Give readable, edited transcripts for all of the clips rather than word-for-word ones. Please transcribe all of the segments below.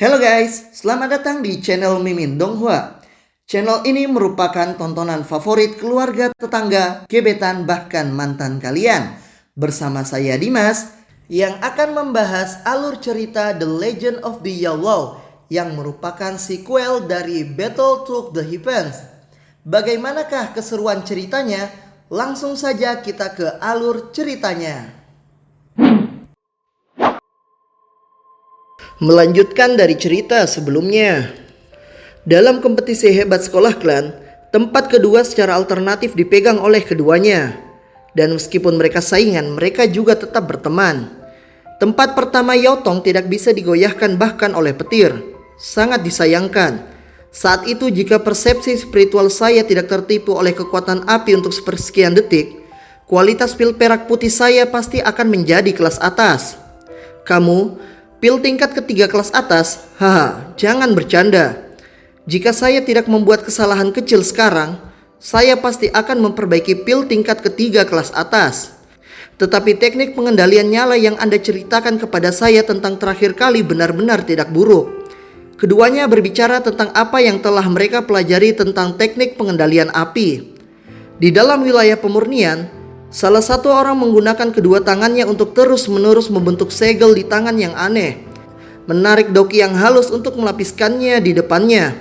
Halo guys, selamat datang di channel Mimin Donghua. Channel ini merupakan tontonan favorit keluarga, tetangga, gebetan, bahkan mantan kalian. Bersama saya Dimas, yang akan membahas alur cerita The Legend of the Yellow, yang merupakan sequel dari Battle to the Heavens. Bagaimanakah keseruan ceritanya? Langsung saja kita ke alur ceritanya. Melanjutkan dari cerita sebelumnya. Dalam kompetisi hebat sekolah klan, tempat kedua secara alternatif dipegang oleh keduanya. Dan meskipun mereka saingan, mereka juga tetap berteman. Tempat pertama Yaotong tidak bisa digoyahkan bahkan oleh petir. Sangat disayangkan. Saat itu jika persepsi spiritual saya tidak tertipu oleh kekuatan api untuk sepersekian detik, kualitas pil perak putih saya pasti akan menjadi kelas atas. Kamu pil tingkat ketiga kelas atas, haha, jangan bercanda. Jika saya tidak membuat kesalahan kecil sekarang, saya pasti akan memperbaiki pil tingkat ketiga kelas atas. Tetapi teknik pengendalian nyala yang Anda ceritakan kepada saya tentang terakhir kali benar-benar tidak buruk. Keduanya berbicara tentang apa yang telah mereka pelajari tentang teknik pengendalian api. Di dalam wilayah pemurnian, salah satu orang menggunakan kedua tangannya untuk terus-menerus membentuk segel di tangan yang aneh. Menarik doki yang halus untuk melapiskannya di depannya.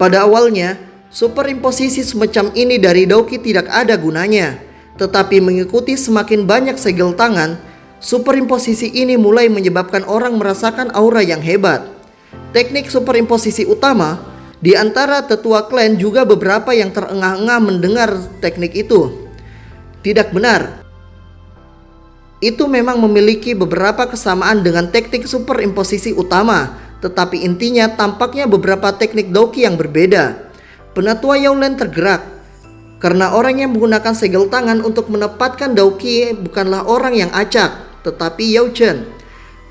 Pada awalnya, superimposisi semacam ini dari doki tidak ada gunanya. Tetapi mengikuti semakin banyak segel tangan, superimposisi ini mulai menyebabkan orang merasakan aura yang hebat. Teknik superimposisi utama, di antara tetua klan juga beberapa yang terengah-engah mendengar teknik itu. Tidak benar. Itu memang memiliki beberapa kesamaan dengan teknik superimposisi utama, tetapi intinya tampaknya beberapa teknik doki yang berbeda. Penatua Yaolan tergerak, karena orang yang menggunakan segel tangan untuk menempatkan doki bukanlah orang yang acak, tetapi Yao Chen.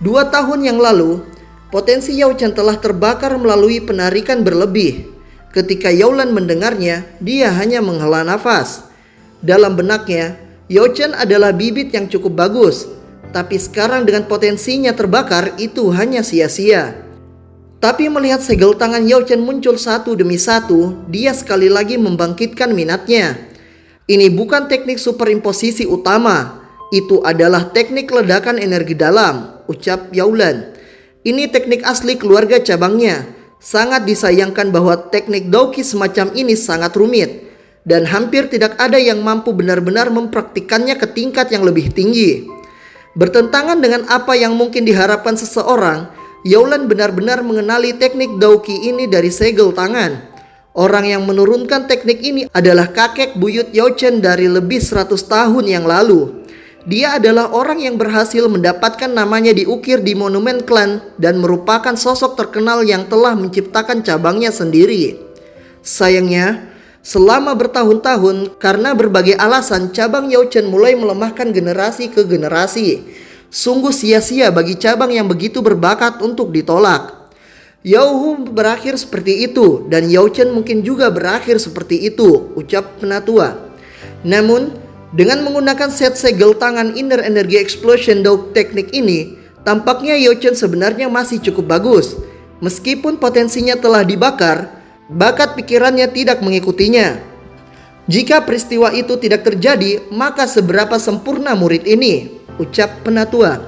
2 tahun yang lalu, potensi Yao Chen telah terbakar melalui penarikan berlebih. Ketika Yaolan mendengarnya, dia hanya menghela nafas. Dalam benaknya, Yao Chen adalah bibit yang cukup bagus, tapi sekarang dengan potensinya terbakar itu hanya sia-sia. Tapi melihat segel tangan Yao Chen muncul satu demi satu, dia sekali lagi membangkitkan minatnya. Ini bukan teknik superimposisi utama, itu adalah teknik ledakan energi dalam, ucap Yaolan. Ini teknik asli keluarga cabangnya. Sangat disayangkan bahwa teknik doki semacam ini sangat rumit, dan hampir tidak ada yang mampu benar-benar mempraktikannya ke tingkat yang lebih tinggi. Bertentangan dengan apa yang mungkin diharapkan seseorang, Yaolan benar-benar mengenali teknik doki ini dari segel tangan. Orang yang menurunkan teknik ini adalah kakek buyut Yao Chen dari lebih 100 tahun yang lalu. Dia adalah orang yang berhasil mendapatkan namanya diukir di monumen klan dan merupakan sosok terkenal yang telah menciptakan cabangnya sendiri. Sayangnya, selama bertahun-tahun, karena berbagai alasan, cabang Yao Chen mulai melemahkan generasi ke generasi. Sungguh sia-sia bagi cabang yang begitu berbakat untuk ditolak. Yao Hu berakhir seperti itu, dan Yao Chen mungkin juga berakhir seperti itu, ucap penatua. Namun, dengan menggunakan set segel tangan Inner Energy Explosion Dog teknik ini, tampaknya Yao Chen sebenarnya masih cukup bagus. Meskipun potensinya telah dibakar, bakat pikirannya tidak mengikutinya. Jika peristiwa itu tidak terjadi, maka seberapa sempurna murid ini, ucap penatua.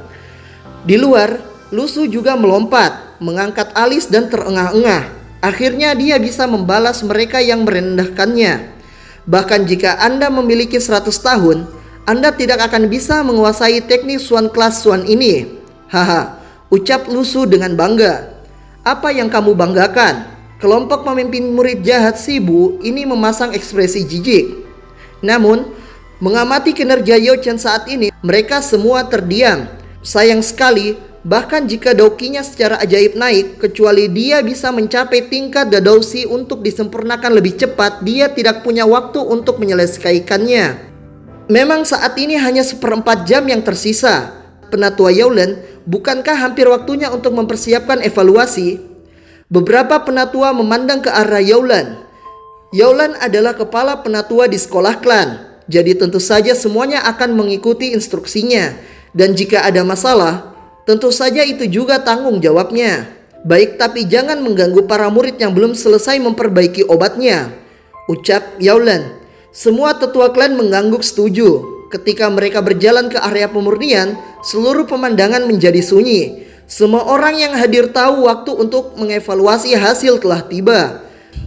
Di luar, Lu Su juga melompat, mengangkat alis dan terengah-engah. Akhirnya dia bisa membalas mereka yang merendahkannya. Bahkan jika Anda memiliki 100 tahun, Anda tidak akan bisa menguasai teknik Swan Class Swan ini. Haha, ucap Lu Su dengan bangga. Apa yang kamu banggakan? Kelompok pemimpin murid jahat Shibu ini memasang ekspresi jijik. Namun, mengamati kinerja Yao Chen saat ini, mereka semua terdiam. Sayang sekali, bahkan jika dokinya secara ajaib naik, kecuali dia bisa mencapai tingkat Dadoushi untuk disempurnakan lebih cepat, dia tidak punya waktu untuk menyelesaikannya. Memang saat ini hanya 1/4 jam yang tersisa. Penatua Yaolan, bukankah hampir waktunya untuk mempersiapkan evaluasi? Beberapa penatua memandang ke arah Yaolan. Yaolan adalah kepala penatua di sekolah klan, jadi tentu saja semuanya akan mengikuti instruksinya. Dan jika ada masalah, tentu saja itu juga tanggung jawabnya. Baik, tapi jangan mengganggu para murid yang belum selesai memperbaiki obatnya, ucap Yaolan. Semua tetua klan mengangguk setuju. Ketika mereka berjalan ke area pemurnian, seluruh pemandangan menjadi sunyi. Semua orang yang hadir tahu waktu untuk mengevaluasi hasil telah tiba.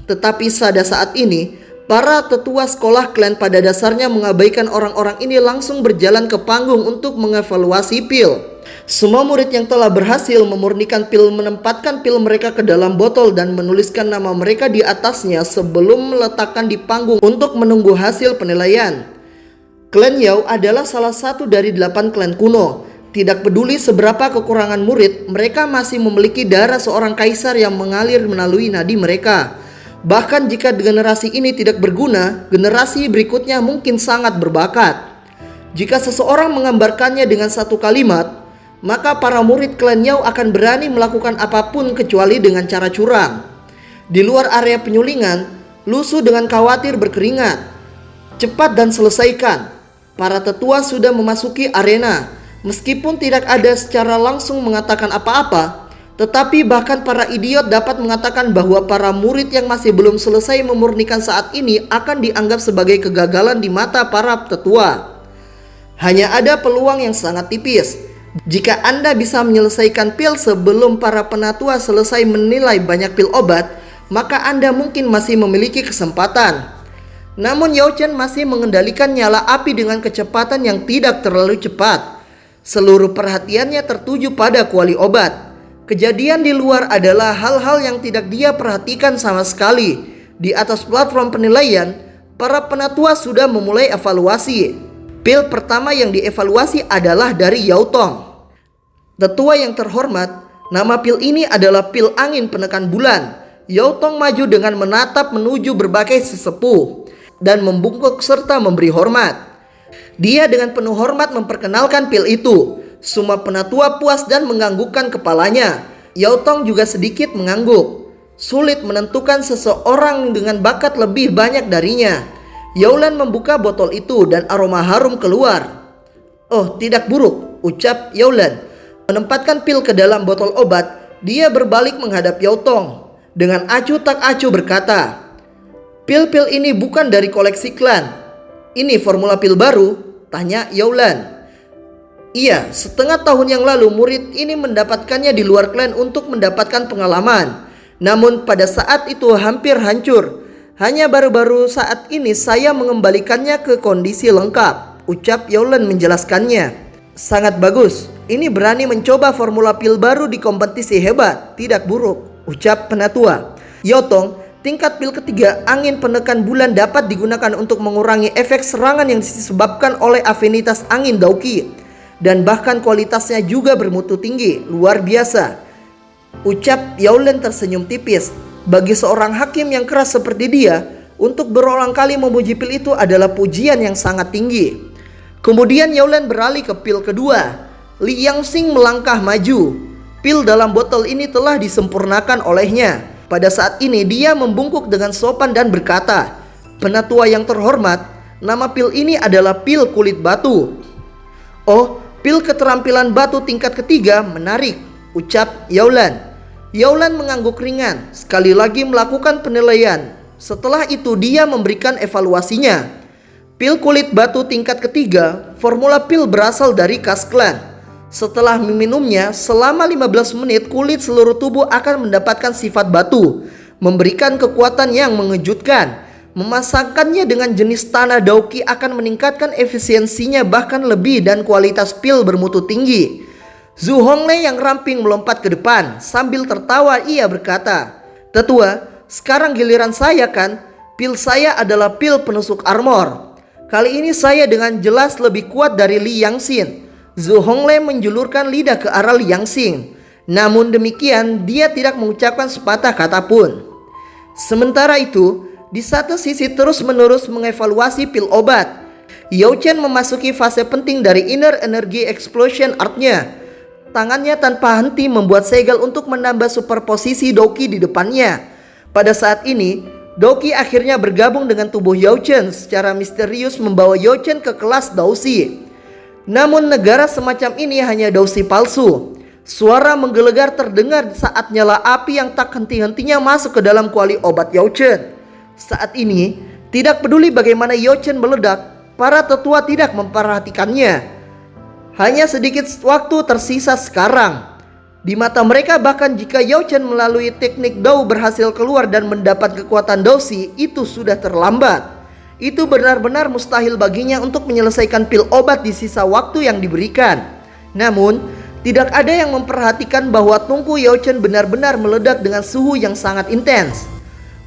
Tetapi pada saat ini, para tetua sekolah klan pada dasarnya mengabaikan orang-orang ini, langsung berjalan ke panggung untuk mengevaluasi pil. Semua murid yang telah berhasil memurnikan pil menempatkan pil mereka ke dalam botol dan menuliskan nama mereka di atasnya sebelum meletakkan di panggung untuk menunggu hasil penilaian. Klan Yao adalah salah satu dari 8 klan kuno. Tidak peduli seberapa kekurangan murid, mereka masih memiliki darah seorang kaisar yang mengalir melalui nadi mereka. Bahkan jika generasi ini tidak berguna, generasi berikutnya mungkin sangat berbakat. Jika seseorang menggambarkannya dengan satu kalimat, maka para murid klan Yao akan berani melakukan apapun kecuali dengan cara curang. Di luar area penyulingan, Lusu dengan khawatir berkeringat. Cepat dan selesaikan. Para tetua sudah memasuki arena. Meskipun tidak ada secara langsung mengatakan apa-apa, tetapi bahkan para idiot dapat mengatakan bahwa para murid yang masih belum selesai memurnikan saat ini akan dianggap sebagai kegagalan di mata para tetua. Hanya ada peluang yang sangat tipis. Jika Anda bisa menyelesaikan pil sebelum para penatua selesai menilai banyak pil obat, maka Anda mungkin masih memiliki kesempatan. Namun Yao Chen masih mengendalikan nyala api dengan kecepatan yang tidak terlalu cepat. Seluruh perhatiannya tertuju pada kuali obat. Kejadian di luar adalah hal-hal yang tidak dia perhatikan sama sekali. Di atas platform penilaian, para penatua sudah memulai evaluasi. Pil pertama yang dievaluasi adalah dari Yao Tong. Tetua yang terhormat, nama pil ini adalah pil angin penekan bulan. Yao Tong maju dengan menatap menuju berbagai sesepuh dan membungkuk serta memberi hormat. Dia dengan penuh hormat memperkenalkan pil itu. Semua penatua puas dan menganggukkan kepalanya. Yao Tong juga sedikit mengangguk. Sulit menentukan seseorang dengan bakat lebih banyak darinya. Yaolan membuka botol itu dan aroma harum keluar. Oh, tidak buruk, ucap Yaolan. Menempatkan pil ke dalam botol obat, dia berbalik menghadap Yao Tong. Dengan acuh tak acuh berkata, "Pil-pil ini bukan dari koleksi klan. Ini formula pil baru?" tanya Yaolan. "Iya, setengah tahun yang lalu murid ini mendapatkannya di luar klan untuk mendapatkan pengalaman. Namun pada saat itu hampir hancur. Hanya baru-baru saat ini saya mengembalikannya ke kondisi lengkap," ucap Yaolan menjelaskannya. "Sangat bagus. Ini berani mencoba formula pil baru di kompetisi hebat. Tidak buruk," ucap penatua. Yao Tong, tingkat pil ketiga angin penekan bulan dapat digunakan untuk mengurangi efek serangan yang disebabkan oleh afinitas angin Daoqi. Dan bahkan kualitasnya juga bermutu tinggi, luar biasa, ucap Yaolan tersenyum tipis. Bagi seorang hakim yang keras seperti dia, untuk berulang kali memuji pil itu adalah pujian yang sangat tinggi. Kemudian Yaolan beralih ke pil kedua. Li Yangxing melangkah maju. Pil dalam botol ini telah disempurnakan olehnya. Pada saat ini dia membungkuk dengan sopan dan berkata, "Penatua yang terhormat, nama pil ini adalah pil kulit batu." "Oh, pil keterampilan batu tingkat ketiga, menarik," ucap Yaolan. Yaolan mengangguk ringan, sekali lagi melakukan penilaian. Setelah itu dia memberikan evaluasinya. Pil kulit batu tingkat ketiga, formula pil berasal dari khas klan. Setelah meminumnya selama 15 menit, kulit seluruh tubuh akan mendapatkan sifat batu, memberikan kekuatan yang mengejutkan. Memasangkannya dengan jenis tanah Daoqi akan meningkatkan efisiensinya bahkan lebih dan kualitas pil bermutu tinggi. Zhu Honglei yang ramping melompat ke depan. Sambil tertawa ia berkata, "Tetua, sekarang giliran saya kan? Pil saya adalah pil penusuk armor. Kali ini saya dengan jelas lebih kuat dari Li Yangxing." Zhu Honglei menjulurkan lidah ke arah Li Yangxing. Namun demikian dia tidak mengucapkan sepatah kata pun. Sementara itu, di satu sisi terus-menerus mengevaluasi pil obat, Yao Chen memasuki fase penting dari Inner Energy Explosion Art-nya. Tangannya tanpa henti membuat segel untuk menambah superposisi Daoqi di depannya. Pada saat ini, Daoqi akhirnya bergabung dengan tubuh Yao Chen secara misterius, membawa Yao Chen ke kelas Daoshi. Namun negara semacam ini hanya Daoshi palsu. Suara menggelegar terdengar saat nyala api yang tak henti-hentinya masuk ke dalam kuali obat Yao Chen. Saat ini, tidak peduli bagaimana Yao Chen meledak, para tetua tidak memperhatikannya. Hanya sedikit waktu tersisa sekarang. Di mata mereka, bahkan jika Yao Chen melalui teknik Dao berhasil keluar dan mendapat kekuatan Daoshi, itu sudah terlambat. Itu benar-benar mustahil baginya untuk menyelesaikan pil obat di sisa waktu yang diberikan. Namun, tidak ada yang memperhatikan bahwa tungku Yao Chen benar-benar meledak dengan suhu yang sangat intens.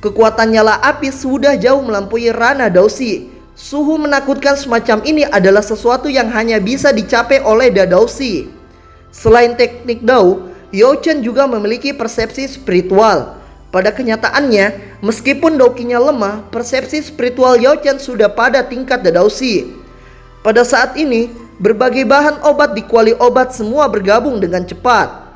Kekuatan nyala api sudah jauh melampaui ranah Daoshi. Suhu menakutkan semacam ini adalah sesuatu yang hanya bisa dicapai oleh Daoshi. Selain teknik Dao, Yao Chen juga memiliki persepsi spiritual. Pada kenyataannya, meskipun Daoqinya lemah, persepsi spiritual Yao Chen sudah pada tingkat Daoshi. Pada saat ini, berbagai bahan obat di kuali obat semua bergabung dengan cepat.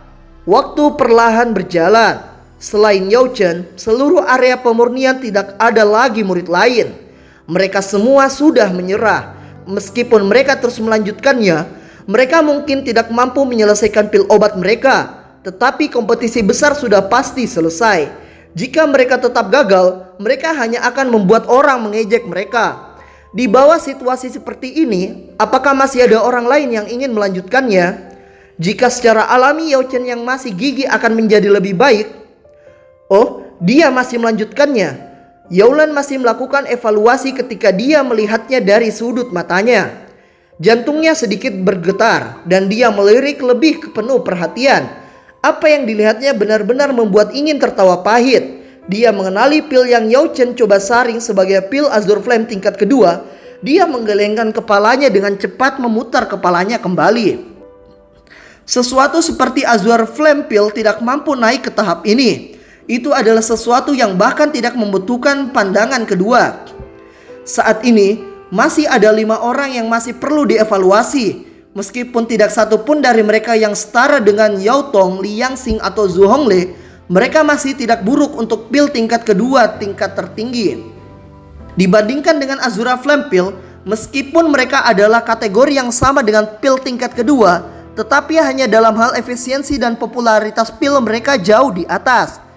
Waktu perlahan berjalan. Selain Yao Chen, seluruh area pemurnian tidak ada lagi murid lain. Mereka semua sudah menyerah. Meskipun mereka terus melanjutkannya, mereka mungkin tidak mampu menyelesaikan pil obat mereka. Tetapi kompetisi besar sudah pasti selesai. Jika mereka tetap gagal, mereka hanya akan membuat orang mengejek mereka. Di bawah situasi seperti ini, apakah masih ada orang lain yang ingin melanjutkannya? Jika secara alami Yao Chen yang masih gigih akan menjadi lebih baik. Oh, dia masih melanjutkannya. Yao Lan masih melakukan evaluasi ketika dia melihatnya dari sudut matanya. Jantungnya sedikit bergetar dan dia melirik lebih ke penuh perhatian. Apa yang dilihatnya benar-benar membuat ingin tertawa pahit. Dia mengenali pil yang Yao Chen coba saring sebagai pil Azure Flame tingkat kedua. Dia menggelengkan kepalanya dengan cepat memutar kepalanya kembali. Sesuatu seperti Azure Flame Pill tidak mampu naik ke tahap ini. Itu adalah sesuatu yang bahkan tidak membutuhkan pandangan kedua. Saat ini, masih ada 5 orang yang masih perlu dievaluasi. Meskipun tidak satu pun dari mereka yang setara dengan Yao Tong, Liang Xing atau Zhu Hongle, mereka masih tidak buruk untuk pil tingkat kedua tingkat tertinggi. Dibandingkan dengan Azure Flame Pill, meskipun mereka adalah kategori yang sama dengan pil tingkat kedua, tetapi hanya dalam hal efisiensi dan popularitas pil mereka jauh di atas.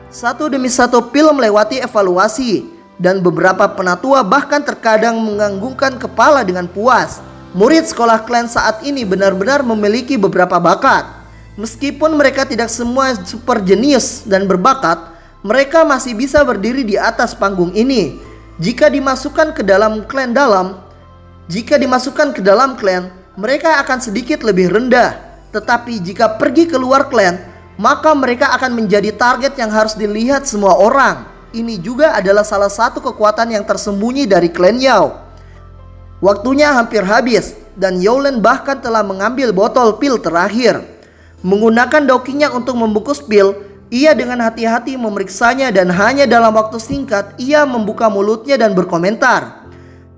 Satu demi satu pil melewati evaluasi. Dan beberapa penatua bahkan terkadang menganggukkan kepala dengan puas. Murid sekolah klan saat ini benar-benar memiliki beberapa bakat. Meskipun mereka tidak semua super jenius dan berbakat, mereka masih bisa berdiri di atas panggung ini. Jika dimasukkan ke dalam klan, mereka akan sedikit lebih rendah. Tetapi jika pergi keluar klan, maka mereka akan menjadi target yang harus dilihat semua orang. Ini juga adalah salah satu kekuatan yang tersembunyi dari klan Yao. Waktunya hampir habis dan Yao Lan bahkan telah mengambil botol pil terakhir. Menggunakan Daoqinya untuk membungkus pil, ia dengan hati-hati memeriksanya dan hanya dalam waktu singkat ia membuka mulutnya dan berkomentar.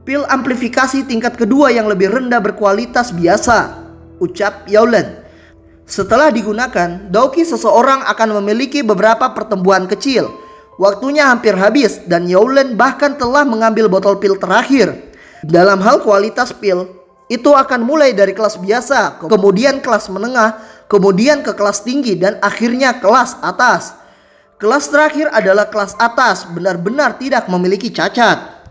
Pil amplifikasi tingkat kedua yang lebih rendah berkualitas biasa, ucap Yao Lan. Setelah digunakan, Daoqi seseorang akan memiliki beberapa pertumbuhan kecil. Waktunya hampir habis dan Yao Lan bahkan telah mengambil botol pil terakhir. Dalam hal kualitas pil, itu akan mulai dari kelas biasa, kemudian kelas menengah, kemudian ke kelas tinggi dan akhirnya kelas atas. Kelas terakhir adalah kelas atas, benar-benar tidak memiliki cacat.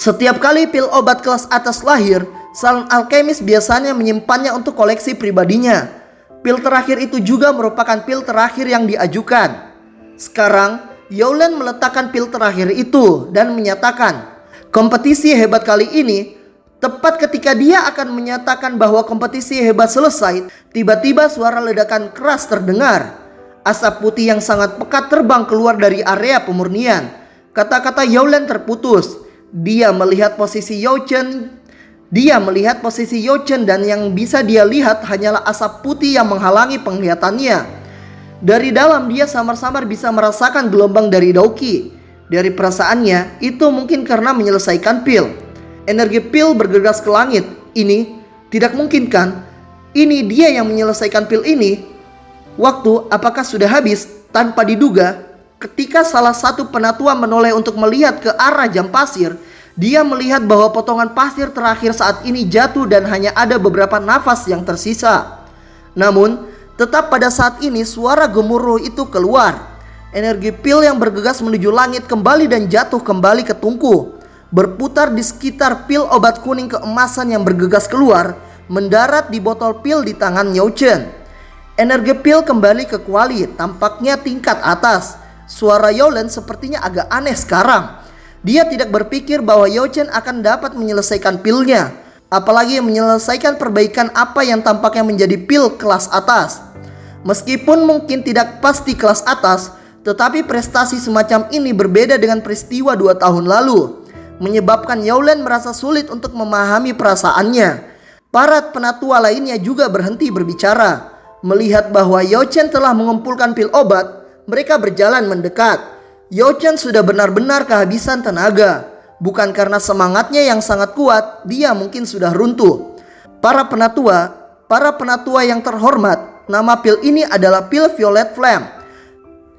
Setiap kali pil obat kelas atas lahir, sang alkemis biasanya menyimpannya untuk koleksi pribadinya. Pil terakhir itu juga merupakan pil terakhir yang diajukan. Sekarang, Yao Lan meletakkan pil terakhir itu dan menyatakan, kompetisi hebat kali ini, tepat ketika dia akan menyatakan bahwa kompetisi hebat selesai, tiba-tiba suara ledakan keras terdengar. Asap putih yang sangat pekat terbang keluar dari area pemurnian. Kata-kata Yao Lan terputus. Dia melihat posisi Yao Chen dan yang bisa dia lihat hanyalah asap putih yang menghalangi penglihatannya. Dari dalam dia samar-samar bisa merasakan gelombang dari Daoqi. Dari perasaannya, itu mungkin karena menyelesaikan pil. Energi pil bergegas ke langit. Ini tidak mungkin kan? Ini dia yang menyelesaikan pil ini. Waktu apakah sudah habis? Tanpa diduga, ketika salah satu penatua menoleh untuk melihat ke arah jam pasir, dia melihat bahwa potongan pasir terakhir saat ini jatuh dan hanya ada beberapa nafas yang tersisa. Namun, Tetap pada saat ini suara gemuruh itu keluar. Energi pil yang bergegas menuju langit kembali dan jatuh kembali ke tungku. Berputar di sekitar pil obat kuning keemasan yang bergegas keluar, mendarat di botol pil di tangan Yao Chen. Energi pil kembali ke kuali, tampaknya tingkat atas. Suara Yaolen sepertinya agak aneh sekarang. Dia tidak berpikir bahwa Yao Chen akan dapat menyelesaikan pilnya, apalagi menyelesaikan perbaikan apa yang tampaknya menjadi pil kelas atas. Meskipun mungkin tidak pasti kelas atas, tetapi prestasi semacam ini berbeda dengan peristiwa 2 tahun lalu, menyebabkan Yaolen merasa sulit untuk memahami perasaannya. Para penatua lainnya juga berhenti berbicara. Melihat bahwa Yao Chen telah mengumpulkan pil obat, mereka berjalan mendekat. Yao Chen sudah benar-benar kehabisan tenaga. Bukan karena semangatnya yang sangat kuat, dia mungkin sudah runtuh. Para penatua yang terhormat, nama pil ini adalah pil Violet Flame.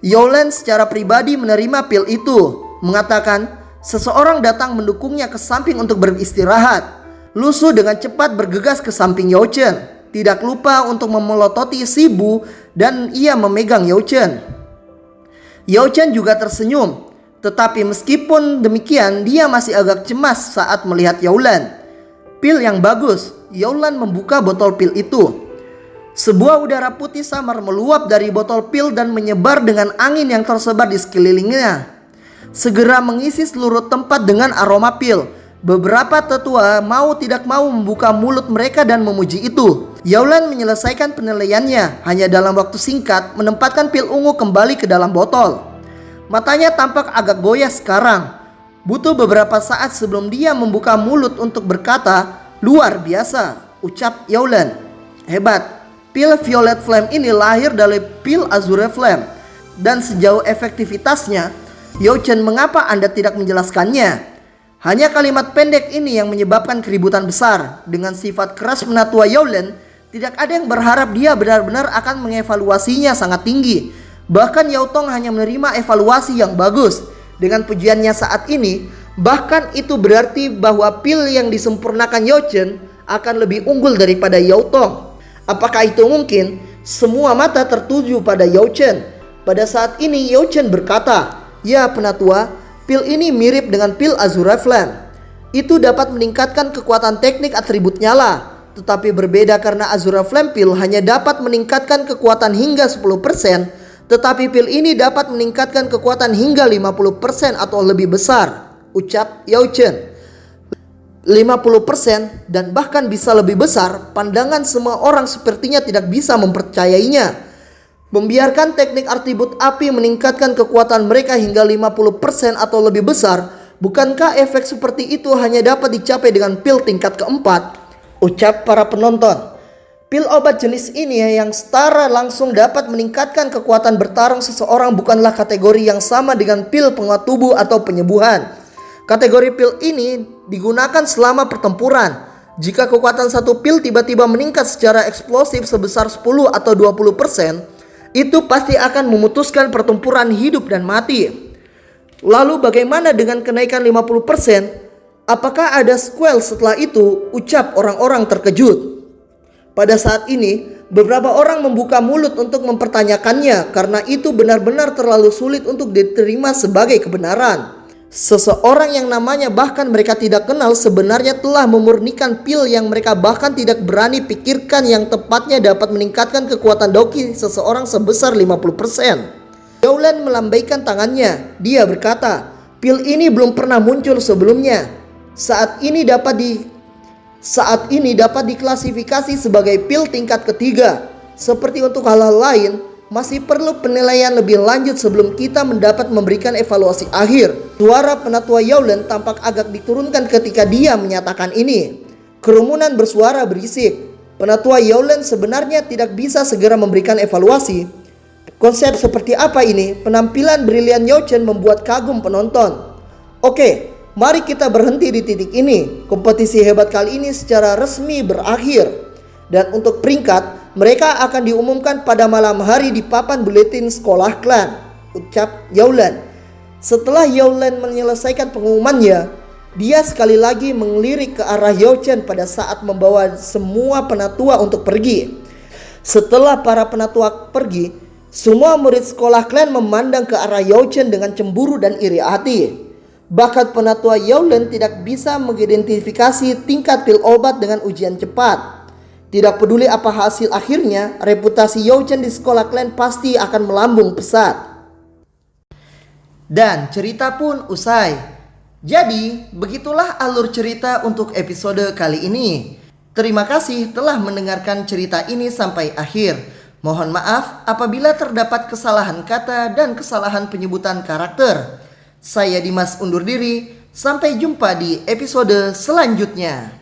Yaolen secara pribadi menerima pil itu, mengatakan seseorang datang mendukungnya ke samping untuk beristirahat. Lusu dengan cepat bergegas ke samping Yao Chen, tidak lupa untuk memelototi si Bu dan ia memegang Yao Chen. Yao Chen juga tersenyum, tetapi meskipun demikian dia masih agak cemas saat melihat Yaolen. Pil yang bagus. Yaolen membuka botol pil itu. Sebuah udara putih samar meluap dari botol pil dan menyebar dengan angin yang tersebar di sekelilingnya. Segera mengisi seluruh tempat dengan aroma pil. Beberapa tetua mau tidak mau membuka mulut mereka dan memuji itu. Yaolen menyelesaikan penilaiannya hanya dalam waktu singkat, menempatkan pil ungu kembali ke dalam botol. Matanya tampak agak goyah sekarang. Butuh beberapa saat sebelum dia membuka mulut untuk berkata, "Luar biasa," ucap Yaolen. "Hebat. Pil Violet Flame ini lahir dari pil Azure Flame. Dan sejauh efektivitasnya, Yao Chen, mengapa Anda tidak menjelaskannya?" Hanya kalimat pendek ini yang menyebabkan keributan besar. Dengan sifat keras penatua Yaolen, tidak ada yang berharap dia benar-benar akan mengevaluasinya sangat tinggi. Bahkan Yao Tong hanya menerima evaluasi yang bagus. Dengan pujiannya saat ini, bahkan itu berarti bahwa pil yang disempurnakan Yao Chen akan lebih unggul daripada Yao Tong. Apakah itu mungkin? Semua mata tertuju pada Yao Chen. Pada saat ini Yao Chen berkata, "Ya penatua, pil ini mirip dengan pil Azure Flame. Itu dapat meningkatkan kekuatan teknik atribut nyala. Tetapi berbeda karena Azure Flame pil hanya dapat meningkatkan kekuatan hingga 10%. Tetapi pil ini dapat meningkatkan kekuatan hingga 50% atau lebih besar," ucap Yao Chen. 50% dan bahkan bisa lebih besar. Pandangan semua orang sepertinya tidak bisa mempercayainya. Membiarkan teknik atribut api meningkatkan kekuatan mereka hingga 50% atau lebih besar. Bukankah efek seperti itu hanya dapat dicapai dengan pil tingkat keempat? Ucap para penonton. Pil obat jenis ini yang setara langsung dapat meningkatkan kekuatan bertarung seseorang bukanlah kategori yang sama dengan pil penguat tubuh atau penyembuhan. Kategori pil ini digunakan selama pertempuran. Jika kekuatan satu pil tiba-tiba meningkat secara eksplosif sebesar 10 atau 20%, itu pasti akan memutuskan pertempuran hidup dan mati. Lalu bagaimana dengan kenaikan 50%? Apakah ada sequel setelah itu? Ucap orang-orang terkejut. Pada saat ini, beberapa orang membuka mulut untuk mempertanyakannya karena itu benar-benar terlalu sulit untuk diterima sebagai kebenaran. Seseorang yang namanya bahkan mereka tidak kenal sebenarnya telah memurnikan pil yang mereka bahkan tidak berani pikirkan yang tepatnya dapat meningkatkan kekuatan doki seseorang sebesar 50%. Yaolen melambaikan tangannya. Dia berkata, "Pil ini belum pernah muncul sebelumnya. Saat ini dapat diklasifikasi sebagai pil tingkat ketiga. Seperti untuk hal-hal lain, masih perlu penilaian lebih lanjut sebelum kita mendapat memberikan evaluasi akhir." Suara penatua Yaolen tampak agak diturunkan ketika dia menyatakan ini. Kerumunan bersuara berisik. Penatua Yaolen sebenarnya tidak bisa segera memberikan evaluasi. Konsep seperti apa ini? Penampilan brilian Yao Chen membuat kagum penonton. "Oke, mari kita berhenti di titik ini. Kompetisi hebat kali ini secara resmi berakhir. Dan untuk peringkat, mereka akan diumumkan pada malam hari di papan buletin sekolah klan," ucap Yaolen. Setelah Yaolen menyelesaikan pengumumannya, dia sekali lagi melirik ke arah Yao Chen pada saat membawa semua penatua untuk pergi. Setelah para penatua pergi, semua murid sekolah klan memandang ke arah Yao Chen dengan cemburu dan iri hati. Bahkan penatua Yao Len tidak bisa mengidentifikasi tingkat pil obat dengan ujian cepat. Tidak peduli apa hasil akhirnya, reputasi Yao Chen di sekolah klan pasti akan melambung pesat. Dan cerita pun usai. Jadi, begitulah alur cerita untuk episode kali ini. Terima kasih telah mendengarkan cerita ini sampai akhir. Mohon maaf apabila terdapat kesalahan kata dan kesalahan penyebutan karakter. Saya Dimas undur diri. Sampai jumpa di episode selanjutnya.